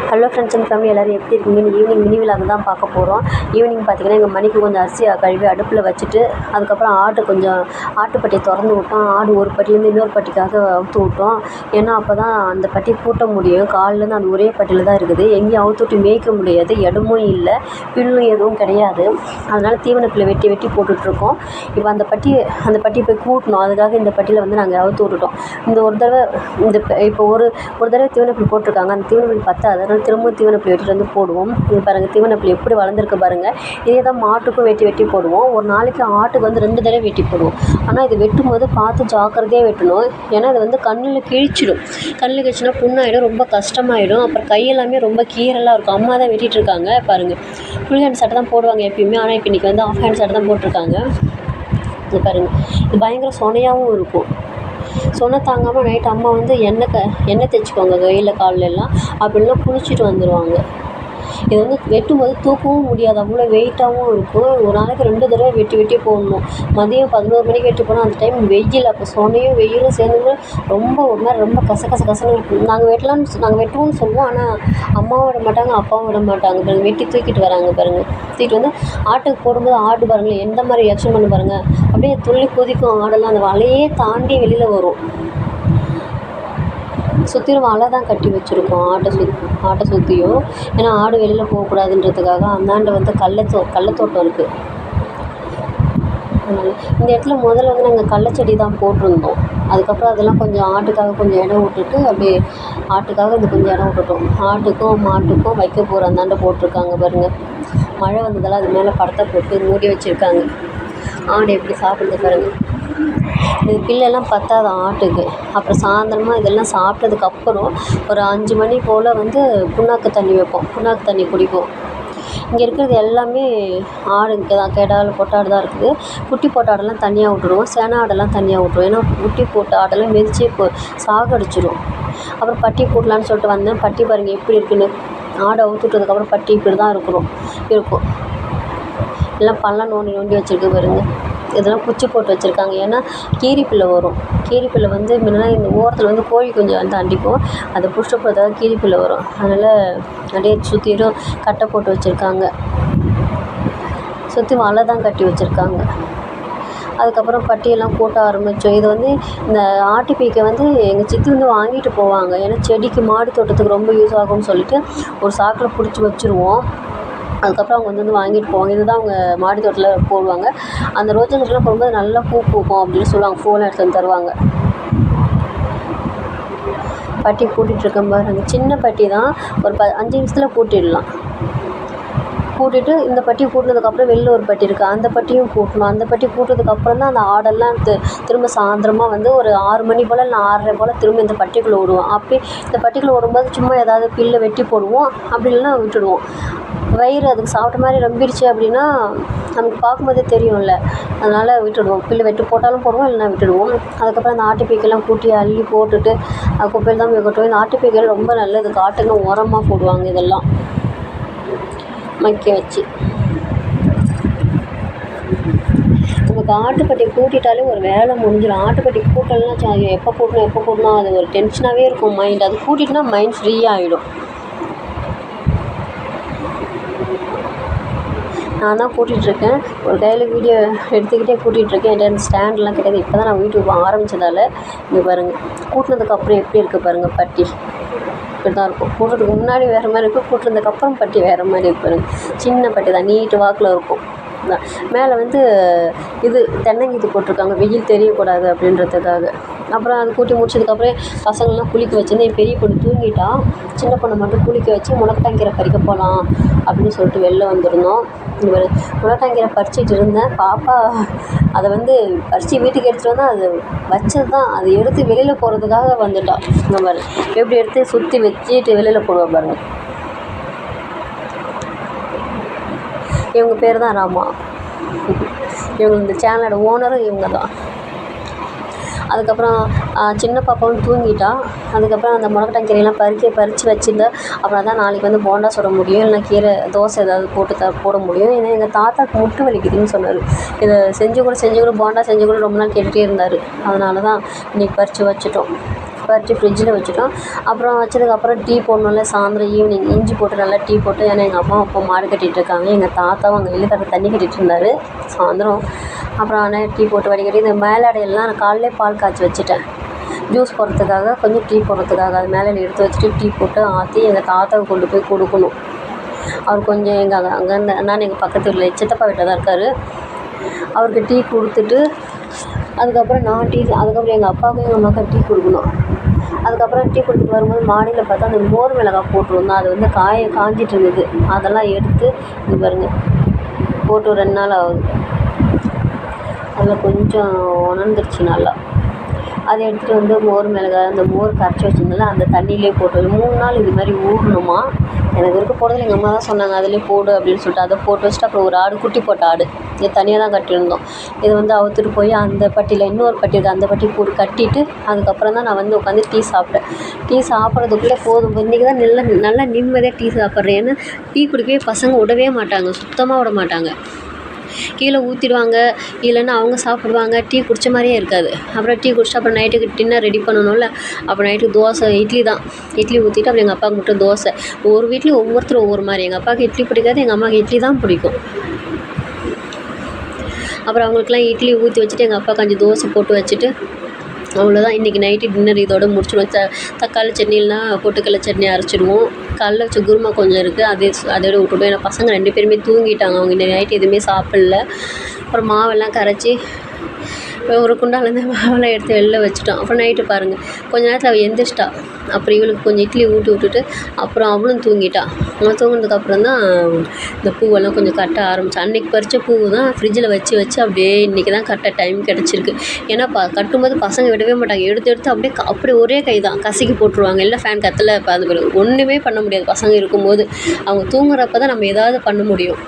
Hello friends and family எல்லோரும் எப்படி இருக்கீங்க? ஈவினிங் மினி விலாக் தான் பார்க்க போகிறோம். ஈவினிங் பார்த்திங்கன்னா எங்கள் மணிக்கு கொஞ்சம் அரிசி கழுவி அடுப்பில் வச்சுட்டு அதுக்கப்புறம் ஆட்டுப்பட்டியை திறந்து விட்டோம். ஆடு ஒரு பட்டியிலேருந்து இன்னொரு பட்டிக்காக அவுத்து விட்டோம். ஏன்னா அப்போ தான் அந்த பட்டி பூட்ட முடியும். காலிலேருந்து அந்த ஒரே பட்டியில் தான் இருக்குது. எங்கேயும் அவுத்து விட்டு மேய்க்க முடியாது, இடமும் இல்லை, பில்லும் எதுவும் கிடையாது. அதனால் தீவனத்தில் வெட்டி போட்டுட்ருக்கோம். இப்போ அந்த பட்டி போய் கூட்டணும். அதுக்காக இந்த பட்டியில் வந்து நாங்கள் அவுத்து விட்டுட்டோம். இந்த ஒரு தடவை இப்போ ஒரு தடவை தீவனப்பில் போட்டிருக்காங்க. அந்த தீவனப்பில் பத்தாது, அதனால் திரும்ப தீவனப்பில் வெட்டிட்டு வந்து போடுவோம். இது பாருங்கள், தீவனப்பில் எப்படி வளர்ந்துருக்கு பாருங்கள். இதே தான் மாட்டுக்கும் வெட்டி போடுவோம். ஒரு நாளைக்கு ஆட்டுக்கு வந்து 2 தடவை வெட்டி போடுவோம். ஆனால் இது வெட்டும் போது பார்த்து ஜாக்கிரதையாக வெட்டணும். ஏன்னா அது வந்து கண்ணில் கிழிச்சினா புண்ணாயிடும், ரொம்ப கஷ்டமாயிடும். அப்புறம் கையெல்லாமே ரொம்ப கீறலாக இருக்கும். அம்மா தான் வெட்டிகிட்டு இருக்காங்க பாருங்கள். ஃபுல் ஹேண்ட் சட்டை தான் போடுவாங்க எப்பயுமே, ஆனால் இப்போ இன்றைக்கி வந்து ஆஃப் ஹேண்ட் சட்டை தான் போட்டிருக்காங்க. இது பாருங்கள், இது பயங்கர சொனையாகவும் இருக்கும். சொன்ன தாங்காமல் நைட்டு அம்மா வந்து எண்ணெய் தேய்ச்சிக்குவாங்க கையில் காலிலெல்லாம். அப்படிலாம் குளிச்சுட்டு வந்துடுவாங்க. இது வந்து வெட்டும்போது தூக்கவும் முடியாது, அவ்வளோ வெயிட்டாகவும் இருக்கும். ஒரு நாளைக்கு 2 தடவை வெட்டி போடணும். மதியம் 11 மணிக்கு வெட்டி போனால் அந்த டைம் வெயில், அப்போ சொன்னையும் வெயிலும் சேர்ந்து ரொம்ப ஒரு மாதிரி ரொம்ப கசன்னு இருக்கும். நாங்கள் வெட்டுவோம்னு சொல்லுவோம். ஆனால் அம்மாவும் விட மாட்டாங்க, அப்பாவும் விட மாட்டாங்க. பாருங்கள், வெட்டி தூக்கிட்டு வராங்க பாருங்கள். தூக்கிட்டு வந்து ஆட்டுக்கு போடும்போது ஆடு பாருங்கள் எந்த மாதிரி ரியாக்ஷன் பண்ணி பாருங்கள். அப்படியே துள்ளி குதிக்கும் ஆடெல்லாம். அந்த வலையே தாண்டி வெளியில் வரும். சுற்றிலும் வலை தான் கட்டி வச்சுருக்கோம் ஆட்டை சுற்றியும். ஏன்னா ஆடு வெளியில் போகக்கூடாதுன்றதுக்காக. அந்தாண்ட வந்து கடலத்தோட்டம் இருக்குது. அதனால் இந்த இடத்துல முதல்ல வந்து நாங்கள் கடலச்செடி தான் போட்டிருந்தோம். அதுக்கப்புறம் அதெல்லாம் கொஞ்சம் ஆட்டுக்காக கொஞ்சம் இடம் விட்டுட்டு அப்படியே ஆட்டுக்காக இது கொஞ்சம் இடம் விட்டுட்டோம். ஆட்டுக்கும் மாட்டுக்கும் வைக்க போகிற அந்தாண்ட போட்டிருக்காங்க பாருங்கள். மழை வந்ததெல்லாம் அது மேலே படத்தை போட்டு மூடி வச்சுருக்காங்க. ஆடு எப்படி சாப்பிடுது பாருங்கள். இது பில்லெல்லாம் பத்தாது ஆட்டுக்கு. அப்புறம் சாயந்தரமாக இதெல்லாம் சாப்பிட்டதுக்கப்புறம் ஒரு 5 மணி போல் வந்து புண்ணாக்கு தண்ணி வைப்போம். புண்ணாக்கு தண்ணி குடிப்போம். இங்கே இருக்கிறது எல்லாமே ஆடுங்க தான், கெடால் பொட்டாடு தான் இருக்குது. குட்டி போட்ட ஆடெல்லாம் தனியாக விட்டுடுவோம், சேன ஆடெல்லாம் தனியாக விட்டுருவோம். ஏன்னா குட்டி போட்ட ஆடெல்லாம் மிதித்து சாகடிச்சிடும். அப்புறம் பட்டி போடலான்னு சொல்லிட்டு வந்தேன். பட்டி பாருங்கள் எப்படி இருக்குன்னு. ஆடை அவுத்துட்டதுக்கப்புறம் பட்டி இப்படி தான் இருக்கும். எல்லாம் பள்ளம் நோண்டி வச்சுருக்கு பாருங்கள். இதெல்லாம் குச்சி போட்டு வச்சுருக்காங்க. ஏன்னா கீரிப்பிள்ளை வரும். கீரிப்பிள்ளை வந்து முன்னெல்லாம் இந்த ஓரத்தில் வந்து கோழி கொஞ்சம் வந்து அண்டிக்கும். அதை புஷ்ட போகிறதுக்காக கீரிப்பிள்ளை வரும். அதனால் அப்படியே சுற்றிலும் கட்டை போட்டு வச்சுருக்காங்க. சுற்றி வலை தான் கட்டி வச்சுருக்காங்க. அதுக்கப்புறம் பட்டியெல்லாம் கூட்ட ஆரம்பித்தோம். இது வந்து இந்த ஆட்டுப்பீக்கை வந்து எங்கள் சித்தி வந்து வாங்கிட்டு போவாங்க. ஏன்னா செடிக்கு மாடி தோட்டத்துக்கு ரொம்ப யூஸ் ஆகும்னு சொல்லிட்டு ஒரு சாக்கில் பிடிச்சி வச்சுருவோம். அதுக்கப்புறம் அவங்க வந்து வாங்கிட்டு போவாங்க. இதுதான் அவங்க மாடி தோட்டத்தில் போடுவாங்க. அந்த ரோஜா செடிலாம் போடும்போது நல்லா பூ பூக்கும் அப்படின்னு சொல்லுவாங்க. ஃபோன் எடுத்து வந்து தருவாங்க. பட்டி கூட்டிகிட்ருக்கேன் பாருங்க. சின்ன பட்டி தான், ஒரு 5 நிமிஷத்தில் கூட்டிடலாம். கூட்டிட்டு இந்த பட்டி கூட்டினதுக்கப்புறம் வெளில ஒரு பட்டி இருக்குது, அந்த பட்டியும் கூட்டணும். அந்த பட்டி கூட்டினதுக்கப்புறம் தான் அந்த ஆடெல்லாம் திரும்ப சாயந்தரமாக வந்து ஒரு 6 மணி போல் இல்லை 6:30 போல் திரும்ப இந்த பட்டிக்குள்ளே விடுவோம். அப்படி இந்த பட்டிக்குள்ளே விடும்போது சும்மா ஏதாவது பில்லை வெட்டி போடுவோம், அப்படி இல்லைன்னா விட்டுடுவோம். வயிறு அதுக்கு சாப்பிட்ட மாதிரி ரொம்பிடுச்சு அப்படின்னா நமக்கு பார்க்கும்போதே தெரியும்ல, அதனால் விட்டுடுவோம். பில்லு வெட்டி போட்டாலும் போடுவோம், இல்லைனா விட்டுடுவோம். அதுக்கப்புறம் அந்த ஆட்டுப்பீக்கெல்லாம் கூட்டி அள்ளி போட்டுட்டு குப்பையில் தான் போய் கொட்டுவோம். இந்த ஆட்டுப்பீக்கெல்லாம் ரொம்ப நல்லது, காட்டுக்கு உரமாக போடுவாங்க. இதெல்லாம் மக்கி வச்சு நமக்கு ஆட்டுப்பட்டி கூட்டிட்டாலே ஒரு வேலை முடிஞ்சிடும். ஆட்டுப்பட்டி கூட்டலாம் எப்போ கூட்டணும் அது ஒரு டென்ஷனாகவே இருக்கும் மைண்ட். அது கூட்டிட்டுனா மைண்ட் ஃப்ரீ ஆகிடும். நான் தான் கூட்டிகிட்ருக்கேன். ஒரு கையில் வீடியோ எடுத்துக்கிட்டே கூட்டிகிட்ருக்கேன். என்கிட்ட ஸ்டாண்ட்லாம் கிடையாது. இப்போ தான் நான் யூடியூப் ஆரம்பித்ததால் இங்கே பாருங்கள். கூட்டினதுக்கப்புறம் எப்படி இருக்குது பாருங்கள். பட்டி இப்படி தான் இருக்கும். கூட்டுறதுக்கு முன்னாடி வேறு மாதிரி இருக்கும், கூட்டுறதுக்கப்புறம் பட்டி வேறு மாதிரி இருக்கும். சின்ன பட்டி தான், நீட்டு வாக்கில் இருக்கும். மேலே வந்து இது தென்னங்கீத்து போட்டிருக்காங்க, வெயில் தெரியக்கூடாது அப்படின்றதுக்காக. அப்புறம் அது கூட்டி முடிச்சதுக்கப்புறம் பசங்கள்லாம் குளிக்க வச்சுருந்து என் பெரிய பொண்ணு தூங்கிட்டா. சின்ன பொண்ணை மட்டும் குளிக்க வச்சு முளக்கட்டாங்கீரை பறிக்க போகலாம் அப்படின்னு சொல்லிட்டு வெளில வந்துருந்தோம். இந்த மாதிரி முளக்கட்டாங்கீரை பறிச்சிட்டு இருந்தேன். பாப்பா அதை வந்து பறித்து வீட்டுக்கு எடுத்துகிட்டு வந்தால் அது வச்சது தான், அது எடுத்து வெளியில் போகிறதுக்காக வந்துட்டான். இந்த மாதிரி எப்படி எடுத்து சுற்றி வச்சுட்டு வெளியில் போடுவேன் பாருங்கள். இவங்க பேர் தான் ராமா. இவங்க இந்த சேனலோட ஓனரும் இவங்க தான். அதுக்கப்புறம் சின்ன பாப்பாவும் தூங்கிட்டா. அதுக்கப்புறம் அந்த முளக்கட்டாங்கீரையெல்லாம் பறித்து வச்சுருந்தேன். அப்புறம் தான் நாளைக்கு வந்து போண்டா சுட முடியும், இல்லைனா கீரை தோசை ஏதாவது போட முடியும். ஏன்னா எங்கள் தாத்தாக்கு முட்டு வலிக்குதுன்னு சொன்னார். இதை செஞ்சு கூட போண்டா செஞ்சு கூட ரொம்ப நாள் கேட்டுகிட்டே இருந்தார். அதனால தான் இன்றைக்கி பறித்து வச்சுட்டோம். பறித்து ஃப்ரிட்ஜில் வச்சுட்டோம். அப்புறம் வச்சதுக்கப்புறம் டீ போடணும்ல, சாயந்தரம் ஈவினிங் இஞ்சி போட்டு நல்லா டீ போட்டு, ஏன்னா எங்கள் அம்மா அப்பா மாடு கட்டிகிட்டு இருக்காங்க, எங்கள் தாத்தாவும் அங்கே இல்லத்தட்ட தண்ணி கட்டிகிட்டு இருந்தார் சாயந்தரம். அப்புறம் ஆனால் டீ போட்டு வடிகட்டி இந்த மேலாடையெல்லாம் நான் காலையிலே பால் காய்ச்சி வச்சுட்டேன், ஜூஸ் போடுறதுக்காக, கொஞ்சம் டீ போடுறதுக்காக. அது மேலே எடுத்து வச்சுட்டு டீ போட்டு ஆற்றி எங்கள் தாத்தாவுக்கு கொண்டு போய் கொடுக்கணும். அவர் கொஞ்சம் அங்கேருந்து நான் எங்கள் பக்கத்து வீட்டில் சித்தப்பா வீட்டில் தான் இருக்கார். அவருக்கு டீ கொடுத்துட்டு அதுக்கப்புறம் அதுக்கப்புறம் எங்கள் அப்பாவுக்கும் எங்கள் அம்மாவுக்கும் டீ கொடுக்கணும். அதுக்கப்புறம் டீ கொடுத்துட்டு வரும்போது மாடியில் பார்த்தா அந்த மோர் மிளகாய் போட்டிருந்தோம். அது வந்து காஞ்சிட்டு இருந்தது. அதெல்லாம் எடுத்து இது பாருங்கள் போட்டு 2 நாள் ஆகுது. அதில் கொஞ்சம் உணர்ந்துருச்சு நல்லா. அதை எடுத்துகிட்டு வந்து மோர் மிளகாய் அந்த மோர் கரைச்சி வச்சிருந்தால அந்த தண்ணியிலே போட்டு 3 நாள் இது மாதிரி ஊறணுமா. எனக்கு இருக்க போடுறதுல எங்கள் அம்மா தான் சொன்னாங்க அதிலே போடு அப்படின்னு சொல்லிட்டு. அதை போட்டு வச்சுட்டு அப்புறம் ஒரு ஆடு குட்டி போட்ட ஆடு இது தனியாக தான் கட்டியிருந்தோம். இதை வந்து அவுத்துட்டு போய் அந்த பட்டியில் இன்னொரு பட்டி இருக்குது, அந்த பட்டி போட்டு கட்டிட்டு அதுக்கப்புறம் தான் நான் வந்து உட்காந்து டீ சாப்பிட்டேன். டீ சாப்பிட்றதுக்குள்ளே போதும், இன்றைக்கி தான் நல்லா நிம்மதியாக டீ சாப்பிட்றேன். ஏன்னா டீ குடிக்கவே பசங்க விடவே மாட்டாங்க, சுத்தமாக விட மாட்டாங்க. கீழே ஊற்றிடுவாங்க, இல்லைன்னா அவங்க சாப்பிடுவாங்க, டீ குடித்த மாதிரியே இருக்காது. அப்புறம் டீ குடிச்சிட்டு அப்புறம் நைட்டுக்கு டின்னர் ரெடி பண்ணணும்ல. அப்போ நைட்டுக்கு தோசை இட்லி தான். இட்லி ஊற்றிட்டு அப்புறம் எங்கள் அப்பாவுக்கு மட்டும் தோசை. ஒவ்வொரு வீட்லேயும் ஒவ்வொருத்தரும் ஒவ்வொரு மாதிரி. எங்கள் அப்பாவுக்கு இட்லி பிடிக்காது, எங்கள் அம்மாவுக்கு இட்லி தான் பிடிக்கும். அப்புறம் அவங்களுக்குலாம் இட்லி ஊற்றி வச்சுட்டு எங்கள் அப்பாவுக்கு 5 தோசை போட்டு வச்சுட்டு அவ்வளோதான். இன்றைக்கி நைட்டு டின்னர் இதோட முடிச்சிடுவோம். தக்காளி சட்னி இல்லைனா பொட்டுக்கடலை சட்னி அரைச்சிடுவோம். காலைல வச்ச குருமா கொஞ்சம் இருக்குது, அதோட விட்டுட்டோம். ஏன்னா பசங்க 2 பேருமே தூங்கிட்டாங்க, அவங்க இன்றைக்கி நைட்டு எதுவுமே சாப்பிடல. அப்புறம் மாவெல்லாம் கரைச்சி ஒரு குண்டாலேருந்து மாவெல்லாம் எடுத்து வெளில வச்சுட்டோம். அப்புறம் நைட்டு பாருங்கள் கொஞ்ச நேரத்தில் அவள் எந்திரிச்சிட்டா. அப்புறம் இவளுக்கு கொஞ்சம் இட்லி ஊட்டி விட்டுட்டு அப்புறம் அவளும் தூங்கிட்டா. அவன் தூங்கினதுக்கப்புறம் தான் இந்த பூவெல்லாம் கொஞ்சம் கட்ட ஆரம்பித்தேன். அன்றைக்கி பறித்த பூ தான் ஃப்ரிட்ஜில் வச்சு அப்படியே இன்றைக்கி தான் கரெக்டாக டைம் கிடச்சிருக்கு. ஏன்னா கட்டும்போது பசங்க விடவே மாட்டாங்க, எடுத்து அப்படியே ஒரே கை தான் கசக்கி போட்டுருவாங்க. இல்லை ஃபேன் கத்தலை அது ஒன்றுமே பண்ண முடியாது. பசங்க இருக்கும்போது அவங்க தூங்குறப்ப தான் நம்ம ஏதாவது பண்ண முடியும்.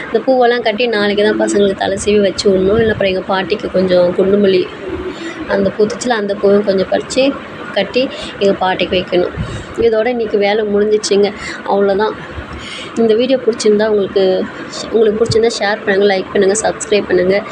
இந்த பூவெல்லாம் கட்டி நாளைக்கு தான் பசங்களுக்கு தலை சீவி வச்சு விடணும். இல்லை அப்புறம் எங்கள் பாட்டிக்கு கொஞ்சம் குண்டுமல்லி அந்த பூத்துச்சில் அந்த பூவும் கொஞ்சம் பறித்து கட்டி எங்கள் பாட்டிக்கு வைக்கணும். இதோட இன்றைக்கி வேலை முடிஞ்சிச்சுங்க, அவ்வளோதான். இந்த வீடியோ பிடிச்சிருந்தா உங்களுக்கு பிடிச்சிருந்தா ஷேர் பண்ணுங்கள், லைக் பண்ணுங்கள், சப்ஸ்கிரைப் பண்ணுங்கள்.